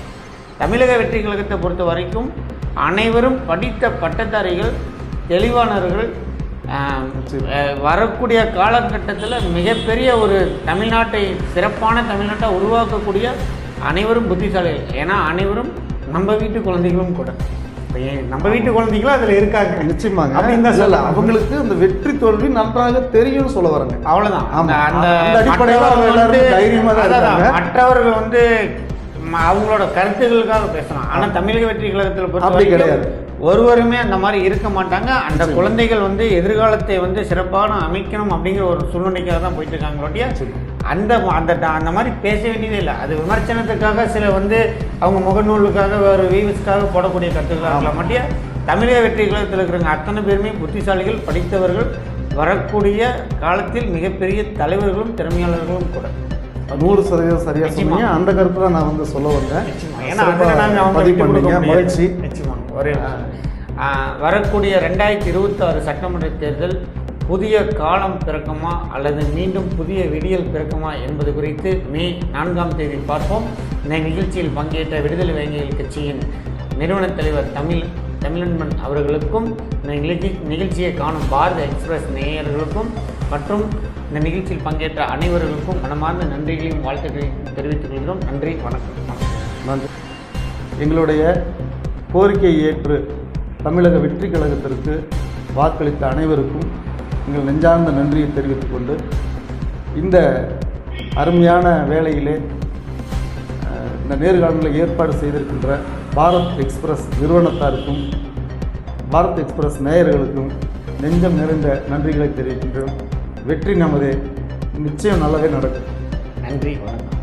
A: தமிழக வெற்றி கழகத்தை பொறுத்த வரைக்கும் அனைவரும் படித்த பட்டதாரிகள், தெளிவானவர்கள். வரக்கூடிய காலகட்டத்தில் மிகப்பெரிய ஒரு தமிழ்நாட்டை, சிறப்பான தமிழ்நாட்டை உருவாக்கக்கூடிய அனைவரும் புத்திசாலிகள். ஏன்னா அனைவரும் நம்ம வீட்டு குழந்தைகளும் கூட. நம்ம வீட்டு குழந்தைகளும் அதில் இருக்காங்க.
B: நிச்சயமாங்க. அப்படின்னு அவங்களுக்கு அந்த வெற்றி தோல்வி நன்றாக தெரியும்னு சொல்ல வராங்க.
A: அவ்வளோதான். அந்த அடிப்படையில் மற்றவர்கள் வந்து அவங்களோட கருத்துக்களுக்காக பேசலாம். ஆனால் தமிழக வெற்றி கழகத்தில் பொறுத்த கிடையாது, ஒருவருமே அந்த மாதிரி இருக்க மாட்டாங்க. அந்த குழந்தைகள் வந்து எதிர்காலத்தை வந்து சிறப்பான அமைக்கணும் அப்படிங்கிற ஒரு சூழ்நிலைக்காக தான் போயிட்டு இருக்காங்களோடைய அந்த அந்த அந்த மாதிரி பேச வேண்டியதே இல்லை. அது விமர்சனத்துக்காக சில வந்து அவங்க முகநூலுக்காக ஒரு வீவஸ்க்காக போடக்கூடிய கருத்துக்களாக மட்டும் தமிழக வெற்றி கழகத்தில் இருக்கிறவங்க அத்தனை பேருமே புத்திசாலிகள், படித்தவர்கள், வரக்கூடிய காலத்தில் மிகப்பெரிய தலைவர்களும் திறமையாளர்களும் கூட.
B: 100% சரியாக சொன்னீங்க. அந்த கருத்து தான் நான் வந்து சொல்ல வந்தேன். மகிழ்ச்சி.
A: ஒரே வரக்கூடிய 2026 சட்டமன்ற தேர்தல் புதிய காலம் பிறக்குமா அல்லது மீண்டும் புதிய விடியல் பிறக்குமா என்பது குறித்து மே 4ஆம் தேதி பார்ப்போம். இந்த நிகழ்ச்சியில் பங்கேற்ற விடுதலை வேங்கைகள் கட்சியின் நிறுவன தலைவர் தமிழன்பன் அவர்களுக்கும், இந்த நிகழ்ச்சியை காணும் பாரத எக்ஸ்பிரஸ் நேயர்களுக்கும் மற்றும் இந்த நிகழ்ச்சியில் பங்கேற்ற அனைவர்களுக்கும் மனமார்ந்த நன்றிகளையும் வாழ்த்துக்களையும் தெரிவித்துக் கொள்கிறோம். நன்றி, வணக்கம்.
B: நன்றி. எங்களுடைய கோரிக்கையை ஏற்று தமிழக வெற்றி கழகத்திற்கு வாக்களித்த அனைவருக்கும் எங்கள் நெஞ்சார்ந்த நன்றியை தெரிவித்துக் கொண்டு, இந்த அருமையான வேளையிலே இந்த நேர்காணலில் ஏற்பாடு செய்திருக்கின்ற பாரத் எக்ஸ்பிரஸ் நிறுவனத்தாருக்கும் பாரத் எக்ஸ்பிரஸ் நேயர்களுக்கும் நெஞ்சம் நிறைந்த நன்றிகளை தெரிவிக்கின்றோம். வெற்றி நமதே. நிச்சயம் நல்லவே நடக்கும்.
A: நன்றி, வணக்கம்.